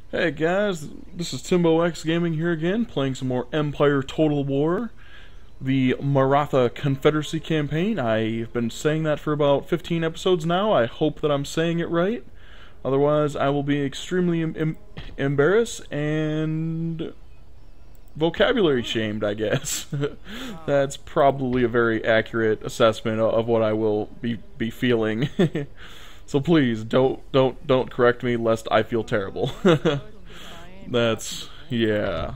Hey guys, this is Timbo X Gaming here again, playing some more Empire Total War, the Maratha Confederacy campaign. I've been saying that for about 15 episodes now. I hope that I'm saying it right. Otherwise, I will be extremely embarrassed and vocabulary shamed, I guess. That's probably a very accurate assessment of what I will be feeling. So please don't correct me lest I feel terrible. That's yeah.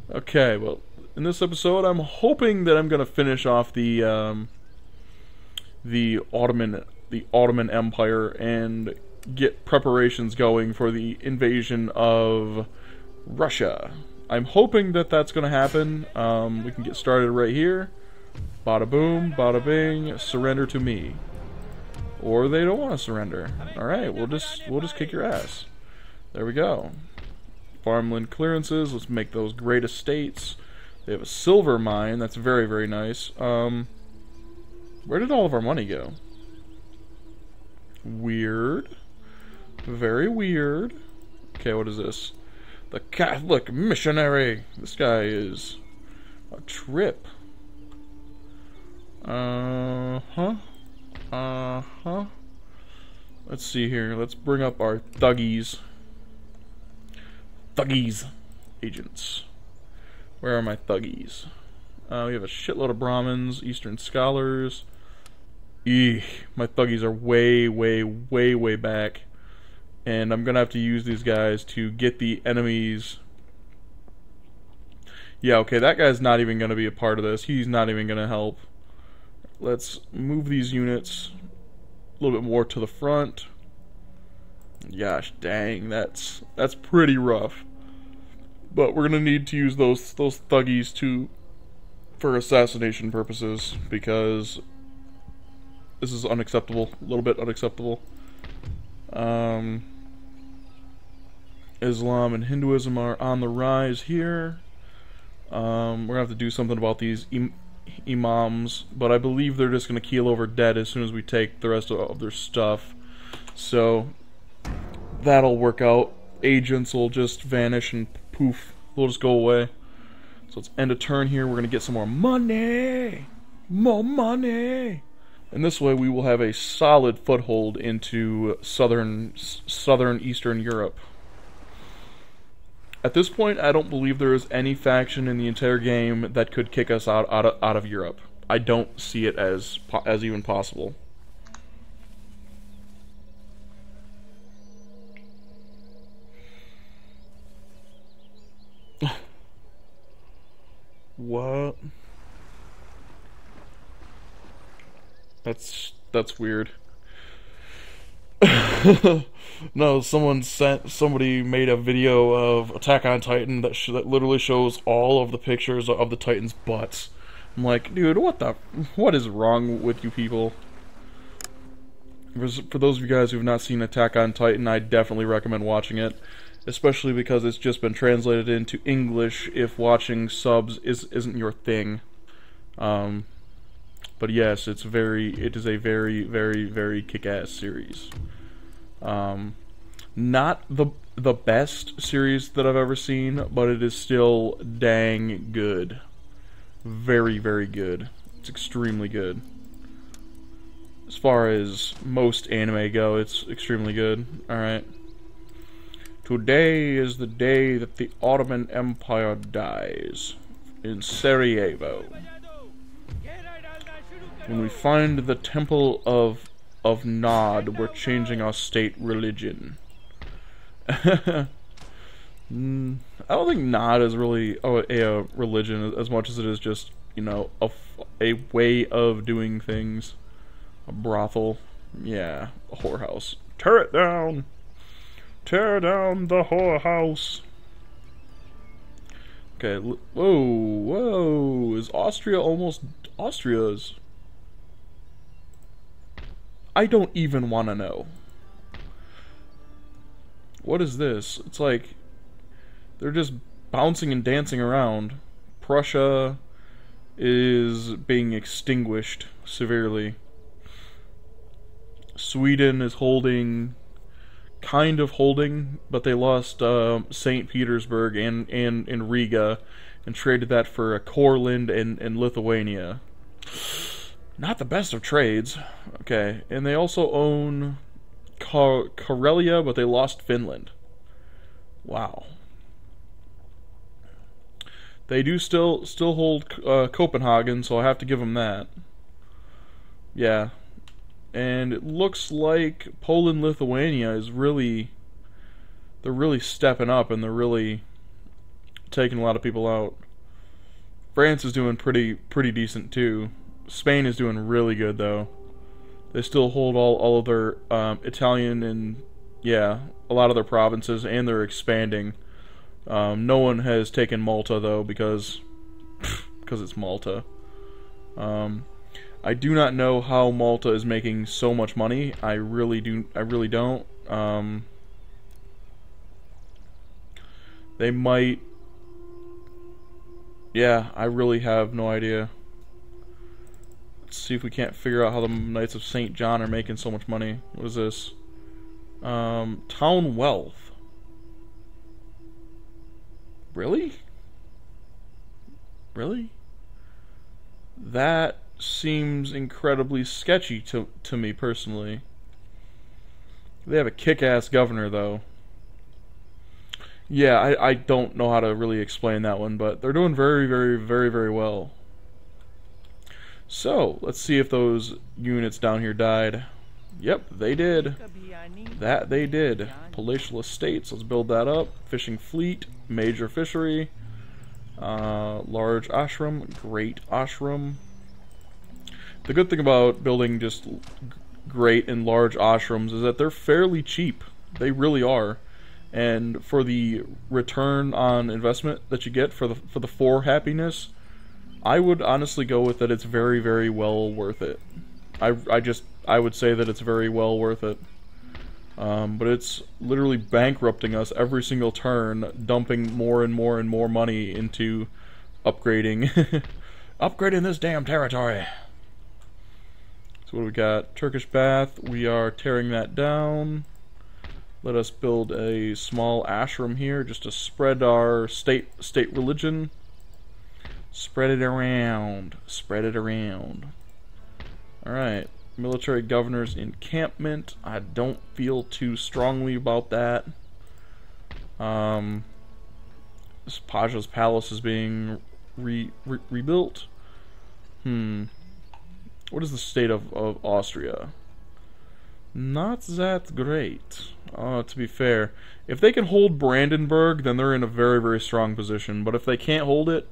Okay, well, in this episode, I'm hoping that I'm gonna finish off the Ottoman Empire and get preparations going for the invasion of Russia. I'm hoping that that's gonna happen. We can get started right here. Bada boom, bada bing. Surrender to me. Or they don't want to surrender. Alright, we'll just kick your ass. There we go. Farmland clearances, let's make those great estates. They have a silver mine, that's very, very nice. Where did all of our money go? Weird. Very weird. Okay, what is this? The Catholic missionary. This guy is a trip. Let's see here. Let's bring up our thuggies. Thuggies. Agents. Where are my thuggies? We have a shitload of Brahmins, Eastern scholars. Eek. My thuggies are way, way, way, way back. And I'm gonna have to use these guys to get the enemies. Yeah, okay, that guy's not even gonna be a part of this. He's not even gonna help. Let's move these units a little bit more to the front. Gosh dang, that's pretty rough. But we're gonna need to use those thuggies for assassination purposes, because this is unacceptable. A little bit unacceptable. Islam and Hinduism are on the rise here. We're gonna have to do something about these imams, but I believe they're just going to keel over dead as soon as we take the rest of their stuff. So that'll work out. Agents will just vanish and poof, they'll just go away. So let's end a turn here. We're going to get some more money. More money. And this way we will have a solid foothold into southern Eastern Europe. At this point, I don't believe there is any faction in the entire game that could kick us out of Europe. I don't see it as even possible. What? That's weird. No, somebody made a video of Attack on Titan that literally shows all of the pictures of the Titans' butts. I'm like, dude, what is wrong with you people? For those of you guys who have not seen Attack on Titan, I definitely recommend watching it, especially because it's just been translated into English if watching subs isn't your thing. But yes, it is a very, very, very kick-ass series. Not the best series that I've ever seen, but it is still dang good. Very, very good. It's extremely good. As far as most anime go, it's extremely good. Alright. Today is the day that the Ottoman Empire dies. In Sarajevo. When we find the Temple of Nod, we're changing our state religion. I don't think Nod is really a religion as much as it is just, you know, a way of doing things. A brothel. Yeah, a whorehouse. Tear it down! Tear down the whorehouse! Okay, whoa! Is Austria almost Austria's? I don't even want to know. What is this? It's like they're just bouncing and dancing around. Prussia is being extinguished severely. Sweden is holding kind of holding, but they lost St. Petersburg and Riga, and traded that for Courland and Lithuania. Not the best of trades. Okay, and they also own Karelia, but they lost Finland. Wow. They do still hold Copenhagen, so I have to give them that. Yeah. And it looks like Poland, Lithuania is really... They're really stepping up, and they're really taking a lot of people out. France is doing pretty decent, too. Spain is doing really good, though. They still hold all of their Italian and, yeah, a lot of their provinces, and they're expanding. No one has taken Malta, though, because it's Malta. I do not know how Malta is making so much money. I really don't. They might... Yeah, I really have no idea. Let's see if we can't figure out how the Knights of St. John are making so much money. What is this? Town wealth. Really? Really? That seems incredibly sketchy to me personally. They have a kick-ass governor, though. Yeah, I don't know how to really explain that one, but they're doing very well. So, let's see if those units down here died. Yep, they did. That they did. Palatial estates, let's build that up. Fishing fleet, major fishery. Large ashram, great ashram. The good thing about building just great and large ashrams is that they're fairly cheap. They really are. And for the return on investment that you get for the 4 happiness, I would honestly go with that it's very well worth it. I would say that it's very well worth it. But it's literally bankrupting us every single turn, dumping more and more money into upgrading upgrading this damn territory. So what do we got? Turkish bath, we are tearing that down. Let us build a small ashram here just to spread our state religion. Spread it around. Spread it around. Alright. Military governor's encampment. I don't feel too strongly about that. This Paja's palace is being rebuilt. What is the state of Austria? Not that great. To be fair, if they can hold Brandenburg, then they're in a very strong position. But if they can't hold it,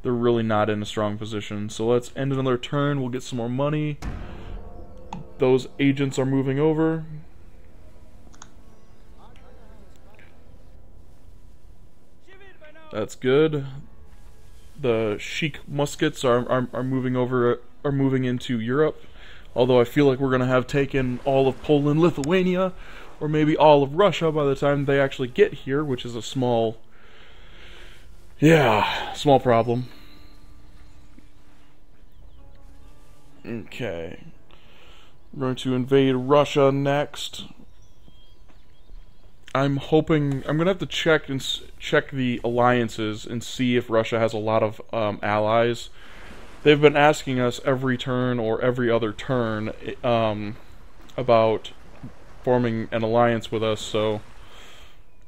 they're really not in a strong position. So let's end another turn. We'll get some more money. Those agents are moving over. That's good. The Sheik muskets are moving over, are moving into Europe. Although I feel like we're gonna have taken all of Poland, Lithuania, or maybe all of Russia by the time they actually get here, which is a small problem. Okay. We're going to invade Russia next. I'm gonna have to check the alliances and see if Russia has a lot of allies. They've been asking us every turn or every other turn about forming an alliance with us, so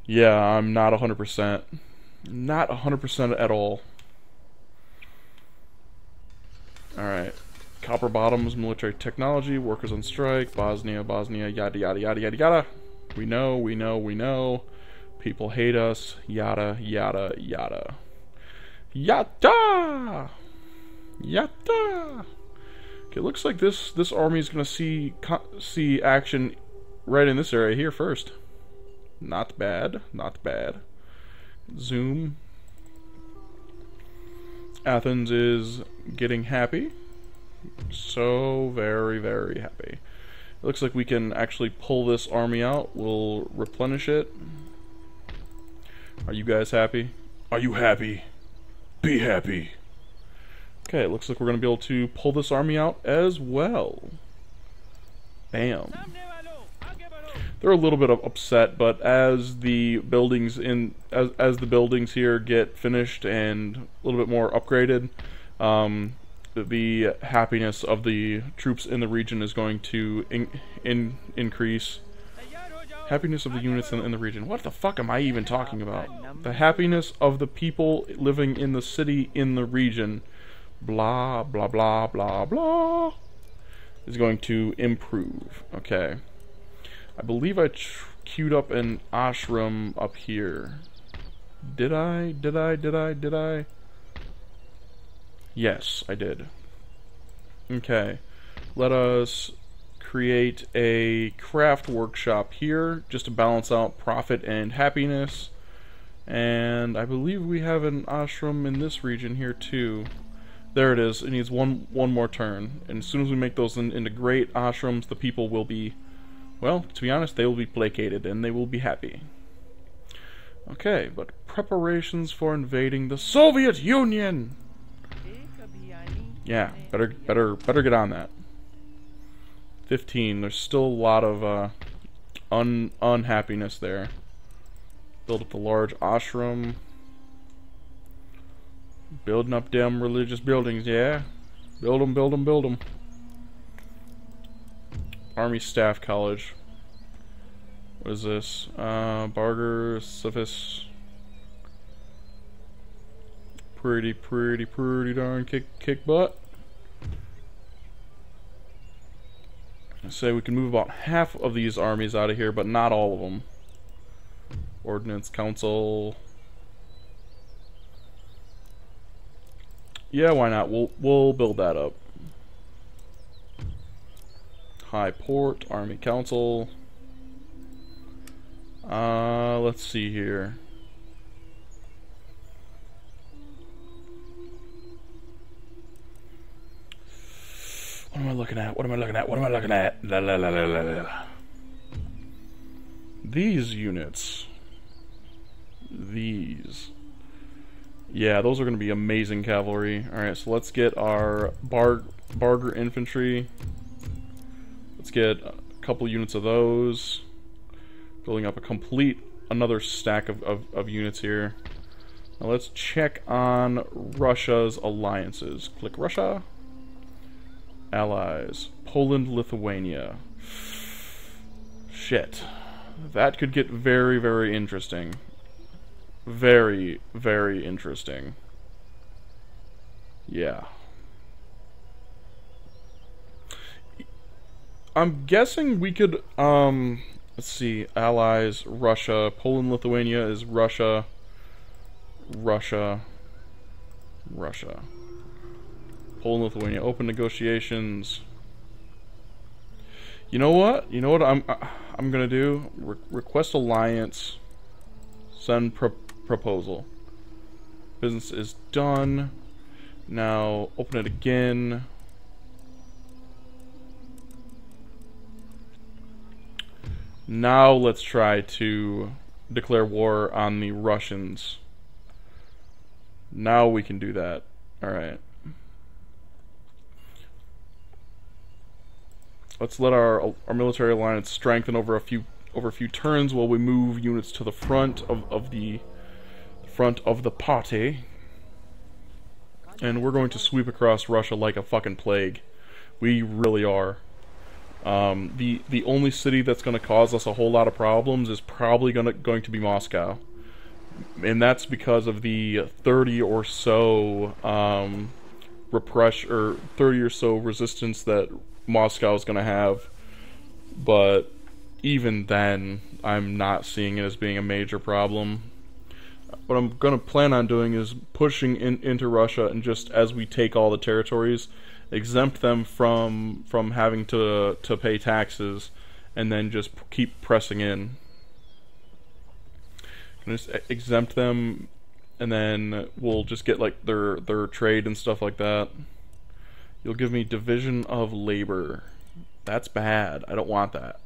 yeah, I'm not 100%. Not 100% at all. Alright. Copper Bottoms, military technology, workers on strike, Bosnia, yada yada. We know. People hate us, yada. Yatta! Okay, looks like this army is gonna see action right in this area here first. Not bad. Zoom. Athens is getting happy. So very happy. It looks like we can actually pull this army out. We'll replenish it. Are you guys happy? Are you happy? Be happy. Okay, it looks like we're going to be able to pull this army out as well. Bam. they're a little bit upset, but as the buildings as the buildings here get finished and a little bit more upgraded, the happiness of the troops in the region is going to increase. Happiness of the units in the region. What the fuck am I even talking about? The happiness of the people living in the city in the region. Blah, blah, blah, blah, blah. Is going to improve. Okay. I believe I queued up an ashram up here. Did I? Yes, I did. Okay. Let us create a craft workshop here just to balance out profit and happiness. And I believe we have an ashram in this region here too. There it is. It needs one more turn. And as soon as we make those into great ashrams, the people will be, well, to be honest, they will be placated and they will be happy. Okay, but preparations for invading the Soviet Union. Yeah, better get on that. 15. There's still a lot of unhappiness there. Build up the large ashram. Building up them religious buildings, yeah. Build them. Army Staff College. What is this? Barger, Sufis. Pretty darn kick butt. I say we can move about half of these armies out of here, but not all of them. Ordnance Council. Yeah, why not? We'll build that up. High Port, Army Council. Let's see here. What am I looking at? La, la, la, la, la, la. These units. These. Yeah, those are going to be amazing cavalry. Alright, so let's get our Barger infantry. Let's get a couple units of those. Building up another stack of units here. Now let's check on Russia's alliances. Click Russia. Allies. Poland, Lithuania. Shit. That could get very interesting. Very interesting. Yeah. I'm guessing we could, let's see, allies, Russia, Poland, Lithuania is Russia. Poland, Lithuania, open negotiations. You know what I'm gonna do? Request alliance. Send proposal. Business is done. Now open it again. Now let's try to declare war on the Russians. Now we can do that. Alright. Let's let our military alliance strengthen over a few turns while we move units to the front of the party. And we're going to sweep across Russia like a fucking plague. We really are. The only city that's going to cause us a whole lot of problems is probably going to be Moscow. And that's because of the 30 or so repression, or 30 or so resistance that Moscow is going to have. But even then, I'm not seeing it as being a major problem. What I'm going to plan on doing is pushing into Russia, and just as we take all the territories, exempt them from having to pay taxes, and then just keep pressing in. Just exempt them, and then we'll just get like their trade and stuff like that. You'll give me division of labor. That's bad. I don't want that.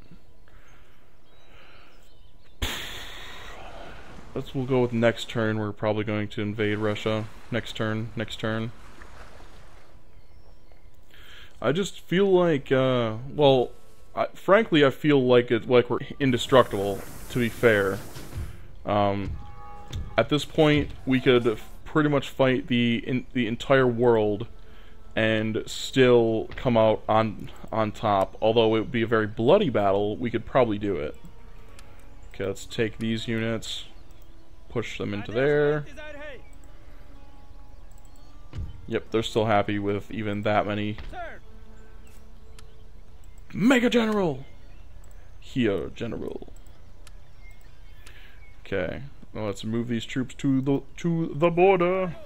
We'll go with next turn. We're probably going to invade Russia. Next turn. I just feel like, well, frankly, I feel like we're indestructible. To be fair, at this point, we could pretty much fight the entire world and still come out on top. Although it would be a very bloody battle, we could probably do it. Okay, let's take these units, push them into there. Yep, they're still happy with even that many. Mega General! Here, General. Okay, well, let's move these troops to the border.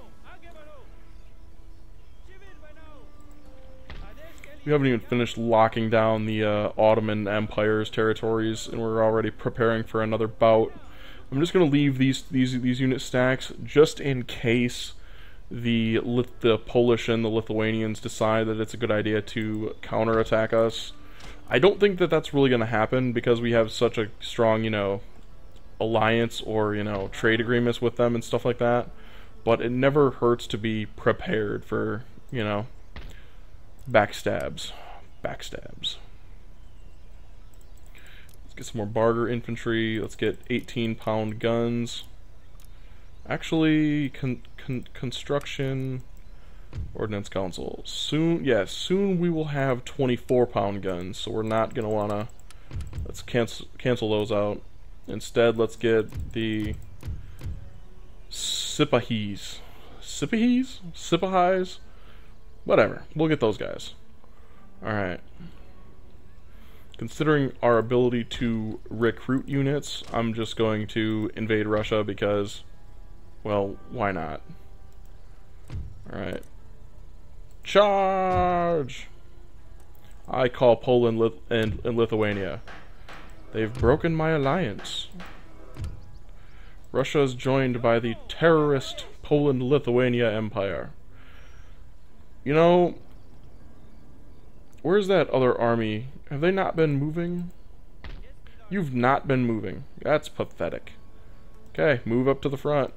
We haven't even finished locking down the Ottoman Empire's territories, and we're already preparing for another bout. I'm just going to leave these unit stacks just in case the Polish and the Lithuanians decide that it's a good idea to counterattack us. I don't think that that's really going to happen because we have such a strong, alliance or, trade agreements with them and stuff like that. But it never hurts to be prepared for, backstabs. Let's get some more barter infantry. Let's get 18-pound guns. Actually, construction ordnance council. Soon we will have 24-pound guns, so we're not going to want to... Let's cancel those out. Instead, let's get the Sipahis. Sipahis? Whatever. We'll get those guys. Alright. Considering our ability to recruit units, I'm just going to invade Russia because, well, why not? Alright. Charge! I call Poland and Lithuania. They've broken my alliance. Russia is joined by the terrorist Poland-Lithuania Empire. Where's that other army? Have they not been moving? You've not been moving. That's pathetic. Okay, move up to the front.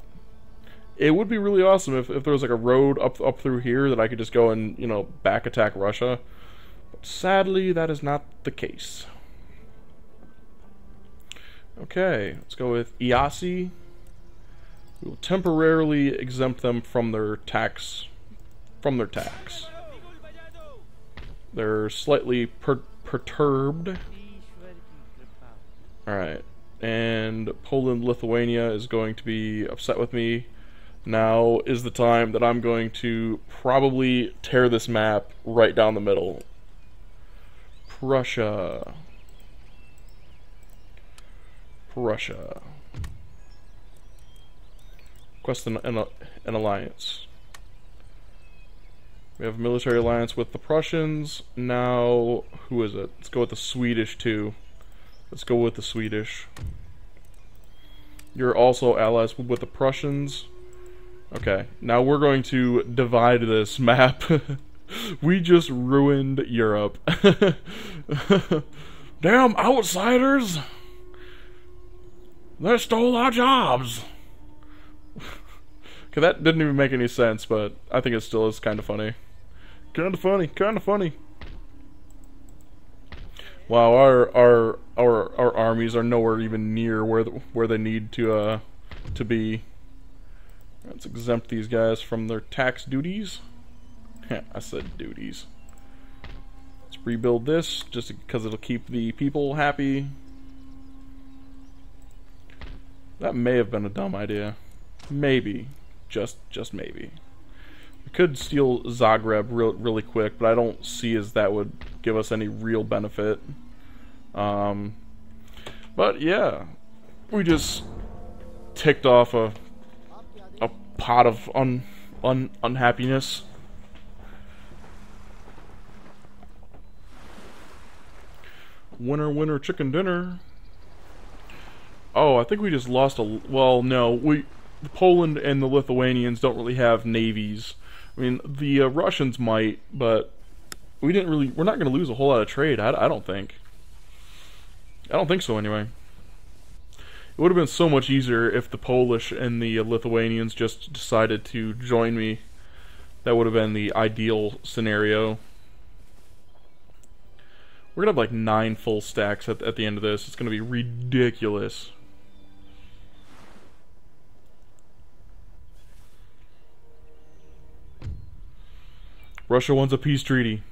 It would be really awesome if there was like a road up through here that I could just go and, back attack Russia. But sadly, that is not the case. Okay, let's go with IASI. We will temporarily exempt them from their tax. They're slightly perturbed. Alright, and Poland-Lithuania is going to be upset with me. Now is the time that I'm going to probably tear this map right down the middle. Prussia. Request an alliance. We have a military alliance with the Prussians. Now, who is it? Let's go with the Swedish too. Let's go with the Swedish. You're also allies with the Prussians. Okay, now we're going to divide this map. We just ruined Europe. Damn outsiders! They stole our jobs! Okay, that didn't even make any sense, but I think it still is kind of funny. Kind of funny. Wow, our armies are nowhere even near where they need to be. Let's exempt these guys from their tax duties. I said duties. Let's rebuild this just because it'll keep the people happy. That may have been a dumb idea. Maybe. Just maybe. We could steal Zagreb really quick, but I don't see as that would give us any real benefit. But yeah, we just ticked off a pot of unhappiness. Winner chicken dinner. Oh, I think we just lost well, no, Poland and the Lithuanians don't really have navies. I mean, the Russians might, but we're not going to lose a whole lot of trade, I don't think. I don't think so, anyway. It would have been so much easier if the Polish and the Lithuanians just decided to join me. That would have been the ideal scenario. We're gonna have like 9 full stacks at the end of this. It's gonna be ridiculous. Russia wants a peace treaty.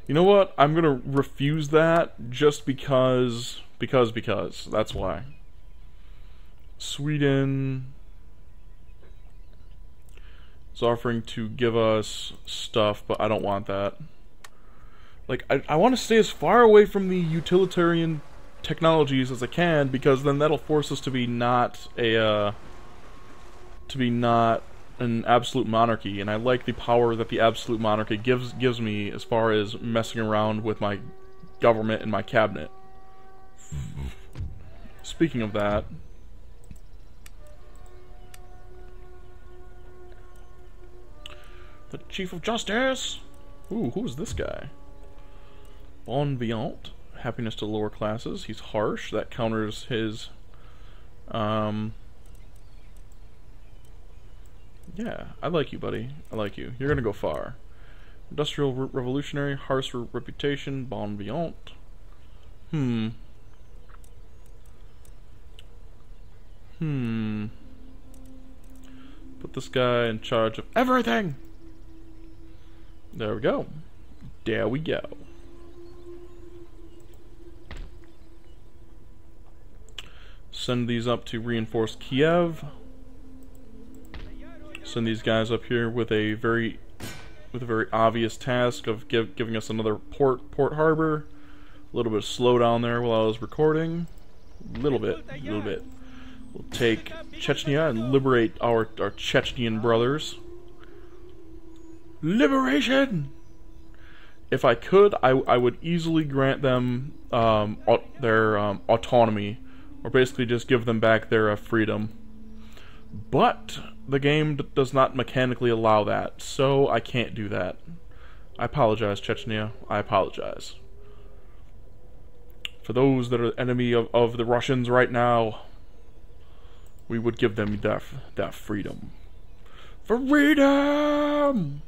You know what? I'm gonna refuse that just because. That's why. Sweden is offering to give us stuff, but I don't want that. Like, I want to stay as far away from the utilitarian technologies as I can, because then that'll force us to be not an absolute monarchy, and I like the power that the absolute monarchy gives me as far as messing around with my government and my cabinet. Speaking of that, the Chief of Justice! Ooh, who's this guy? Bon vivant. Happiness to lower classes. He's harsh. That counters his... Yeah, I like you, buddy. I like you. You're gonna go far. Industrial revolutionary, harsh reputation, bon vivant. Put this guy in charge of everything! There we go. There we go. Send these up to reinforce Kiev. Send these guys up here with a very obvious task of giving us another port harbor. A little bit of slowdown there while I was recording. A little bit. We'll take Chechnya and liberate our Chechnyan brothers. Liberation! If I could, I would easily grant them their autonomy, or basically just give them back their freedom. But the game does not mechanically allow that, so I can't do that. I apologize, Chechnya. I apologize. For those that are enemy of the Russians right now, we would give them that freedom. Freedom!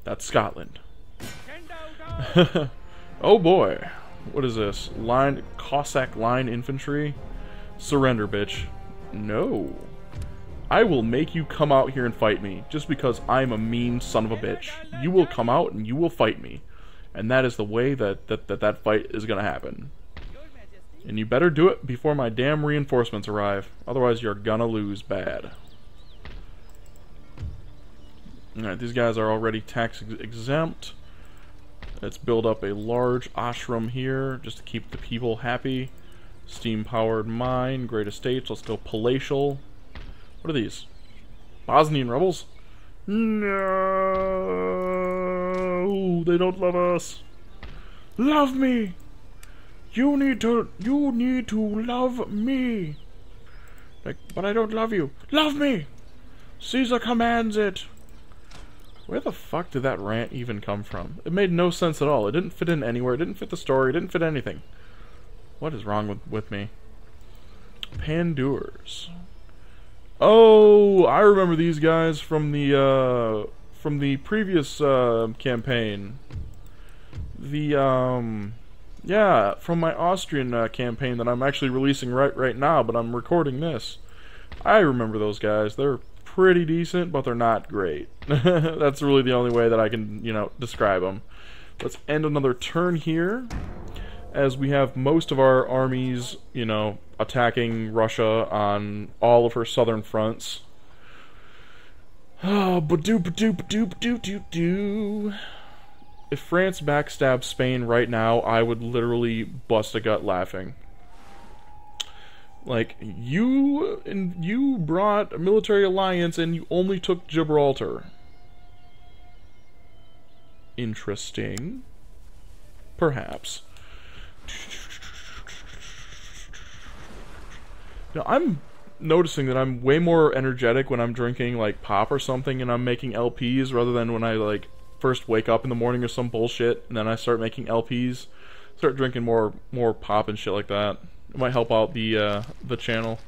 That's Scotland. Oh boy. What is this? Cossack line infantry? Surrender, bitch. No. I will make you come out here and fight me, just because I'm a mean son of a bitch. You will come out and you will fight me. And that is the way that fight is gonna happen. And you better do it before my damn reinforcements arrive. Otherwise you're gonna lose bad. Alright, these guys are already tax exempt. Let's build up a large ashram here, just to keep the people happy. Steam-powered mine, great estates, let's go palatial. What are these? Bosnian rebels? No, they don't love us. Love me! You need to love me! Like, but I don't love you. Love me! Caesar commands it! Where the fuck did that rant even come from? It made no sense at all. It didn't fit in anywhere. It didn't fit the story. It didn't fit anything. What is wrong with me? Pandurs. Oh, I remember these guys from the previous campaign. Yeah, from my Austrian campaign that I'm actually releasing right now, but I'm recording this. I remember those guys. They're pretty decent, but they're not great. That's really the only way that I can, describe them. Let's end another turn here, as we have most of our armies, attacking Russia on all of her southern fronts. Oh, ba-doo. If France backstabs Spain right now, I would literally bust a gut laughing. Like, you brought a military alliance and you only took Gibraltar. Interesting. Perhaps. Now, I'm noticing that I'm way more energetic when I'm drinking, like, pop or something, and I'm making LPs, rather than when I, like, first wake up in the morning or some bullshit, and then I start making LPs. Start drinking more pop and shit like that. It might help out the channel.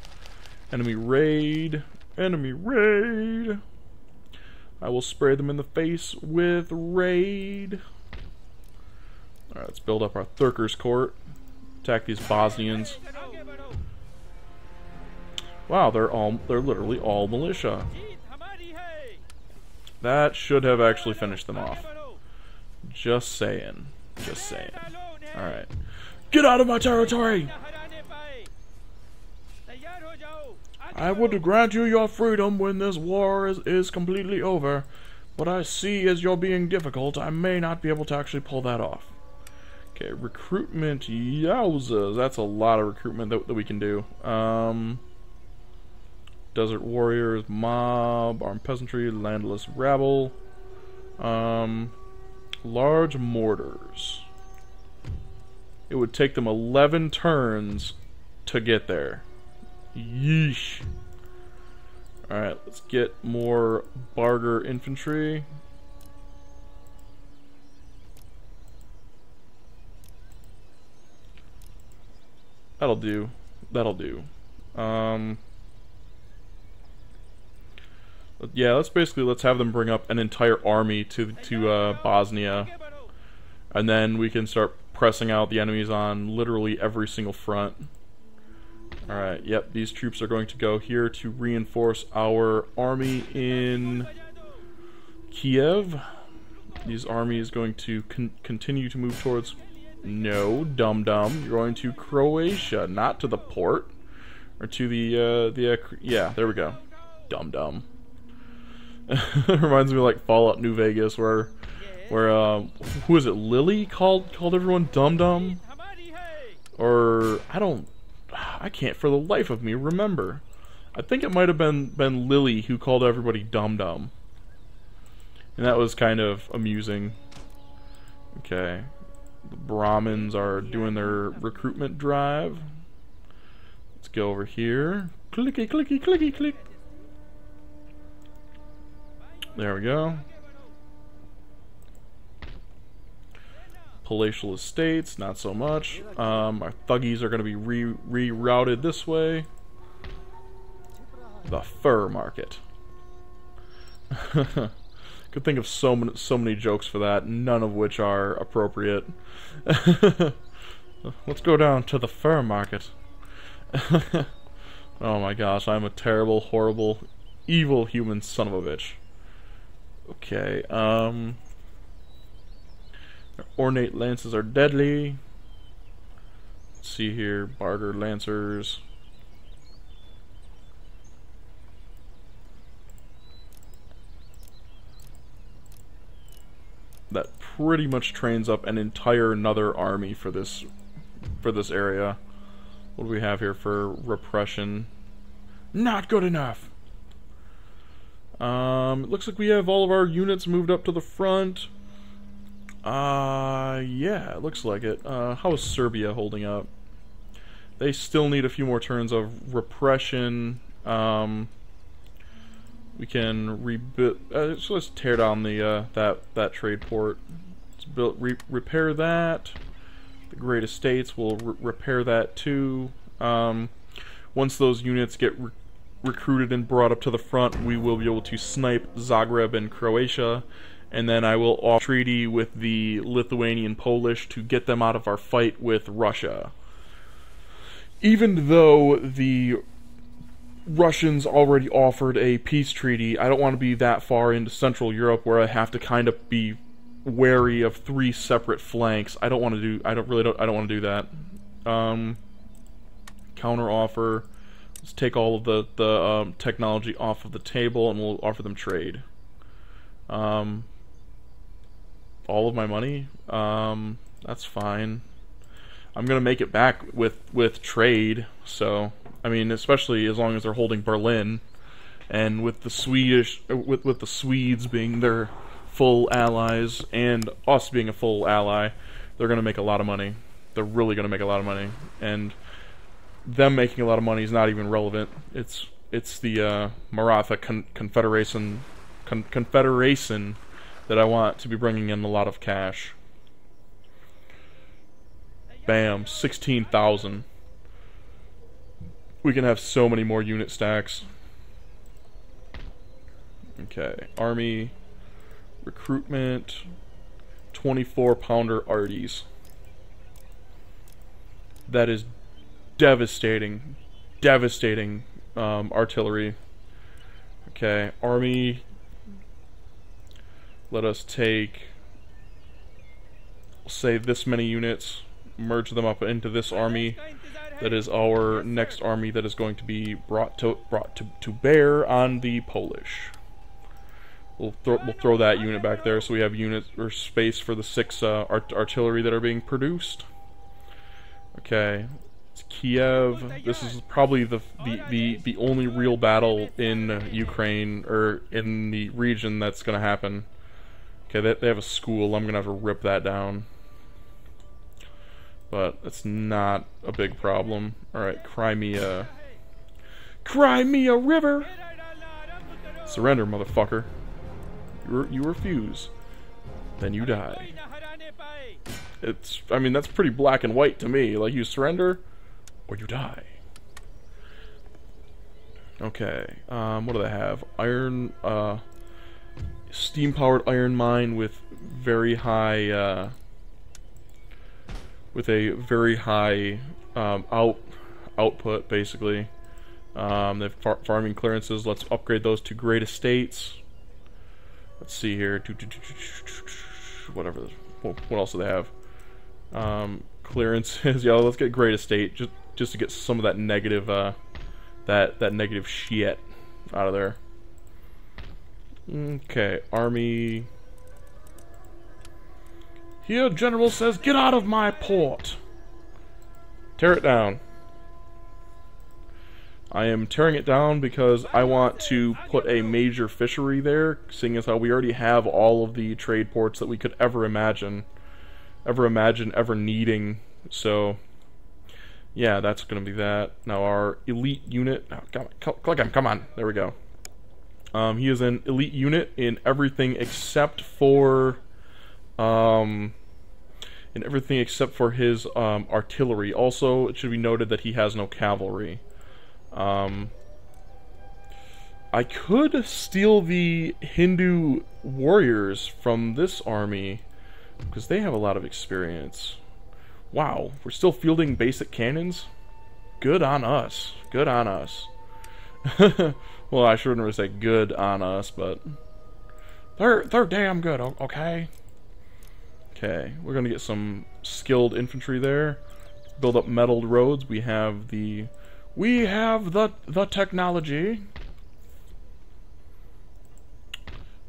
Enemy raid. Enemy raid. I will spray them in the face with raid. Alright, let's build up our Thurker's Court. Attack these Bosnians. Wow, they're literally all militia. That should have actually finished them off. Just saying. Just saying. Alright. Get out of my territory! I would grant you your freedom when this war is completely over, but I see as you're being difficult, I may not be able to actually pull that off. Okay, recruitment, yowzas. That's a lot of recruitment that we can do. Desert warriors, mob, armed peasantry, landless rabble. Large mortars. It would take them 11 turns to get there. Yeesh. Alright, let's get more Barger infantry. That'll do. That'll do. Yeah, let's have them bring up an entire army to Bosnia, and then we can start pressing out the enemies on literally every single front. Alright, yep, these troops are going to go here to reinforce our army in Kiev. This army is going to continue to move towards... No, dum-dum. You're going to Croatia, not to the port. Or to the yeah, there we go. Dum-dum. Reminds me of like Fallout New Vegas, where who is it? Lily called everyone dum-dum? Or I can't for the life of me remember. I think it might have been Lily who called everybody dum-dum. And that was kind of amusing. Okay. The Brahmins are doing their recruitment drive. Let's go over here. Clicky, clicky, clicky, click. There we go. Palatial estates, not so much. Our thuggies are going to be rerouted this way. The fur market. Could think of so many jokes for that, none of which are appropriate. Let's go down to the fur market. Oh my gosh, I'm a terrible, horrible, evil human son of a bitch. Okay, ornate lances are deadly. Let's see here, Barger lancers. That pretty much trains up an entire another army for this area. What do we have here for repression? Not good enough. It looks like we have all of our units moved up to the front. Yeah, it looks like it. How is Serbia holding up? They still need a few more turns of repression. We can rebuild. So let's tear down the that trade port. Let's repair that. The Great Estates will repair that too. Once those units get recruited and brought up to the front, we will be able to snipe Zagreb and Croatia, and then I will offer a treaty with the Lithuanian Polish to get them out of our fight with Russia. Even though the Russians already offered a peace treaty, I don't want to be that far into Central Europe where I have to kind of be wary of 3 separate flanks. I don't want to do that. Counter offer. Let's take all of the technology off of the table and we'll offer them trade. All of my money? That's fine. I'm gonna make it back with trade, so I mean, especially as long as they're holding Berlin, and with the with the Swedes being their full allies and us being a full ally, they're gonna make a lot of money. They're really gonna make a lot of money, and them making a lot of money is not even relevant. It's the Maratha Confederation that I want to be bringing in a lot of cash. Bam, 16,000. We can have so many more unit stacks. Okay, Army, recruitment, 24-pounder arties. That is devastating. Devastating artillery. Okay, Army. Let us take, say, this many units, merge them up into this army. That is our next army that is going to be brought to bear on the Polish. We'll throw that unit back there, so we have unit or space for the 6 artillery that are being produced. Okay, it's Kiev. This is probably the only real battle in Ukraine or in the region that's going to happen. Okay, they have a school. I'm going to have to rip that down. But it's not a big problem. Alright, Crimea. Crimea River! Surrender, motherfucker. You refuse. Then you die. I mean, that's pretty black and white to me. Like, you surrender, or you die. Okay, what do they have? Iron, steam-powered iron mine with very high, with a very high output, basically. They have farming clearances. Let's upgrade those to great estates. Let's see here. Whatever. What else do they have? Clearances. Yeah, let's get great estate just to get some of that negative that negative shit out of there. Okay, army. Here, general says, get out of my port. Tear it down. I am tearing it down because I want to put a major fishery there, seeing as how we already have all of the trade ports that we could ever imagine, ever needing. So, yeah, that's going to be that. Now our elite unit, come on, there we go. He is an elite unit in everything except for, his artillery. Also, it should be noted that he has no cavalry. I could steal the Hindu warriors from this army, because they have a lot of experience. Wow, we're still fielding basic cannons? Good on us. Good on us. Well, I shouldn't really say good on us, but they're damn good, okay? Okay, we're gonna get some skilled infantry there. Build up metalled roads. We have the technology.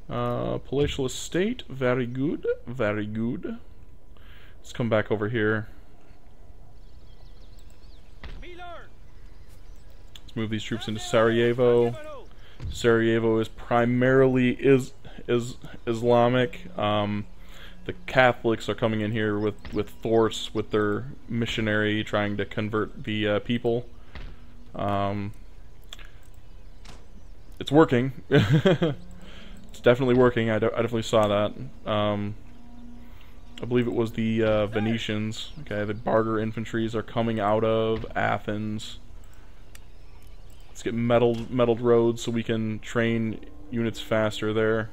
Palatial estate, very good, very good. Let's come back over here. Let's move these troops into Sarajevo. Sarajevo is primarily Islamic. The Catholics are coming in here with force, with their missionary, trying to convert the people. It's working. It's definitely working. I definitely saw that. I believe it was the Venetians. Okay, the Barger infantries are coming out of Athens. Let's get metalled roads so we can train units faster there.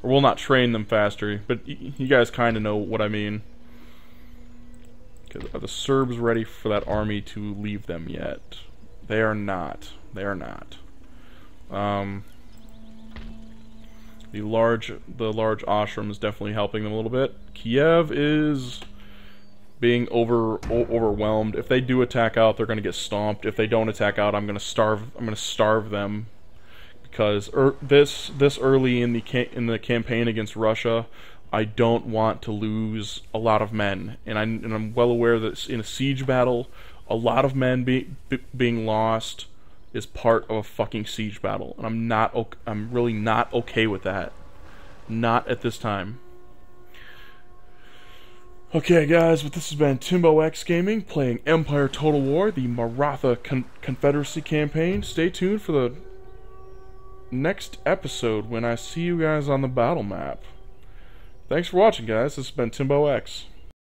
Or we'll not train them faster, but you guys kind of know what I mean. Okay, are the Serbs ready for that army to leave them yet? They are not. They are not. The large ashram is definitely helping them a little bit. Kiev is being overwhelmed. If they do attack out, they're going to get stomped. If they don't attack out, I'm going to starve them, because this early in the campaign against Russia, I don't want to lose a lot of men, and I'm well aware that in a siege battle, a lot of men being lost is part of a fucking siege battle, and I'm really not okay with that. Not at this time. Okay, guys, but this has been Timbo X Gaming playing Empire Total War, the Maratha Confederacy campaign. Stay tuned for the next episode when I see you guys on the battle map. Thanks for watching, guys. This has been Timbo X.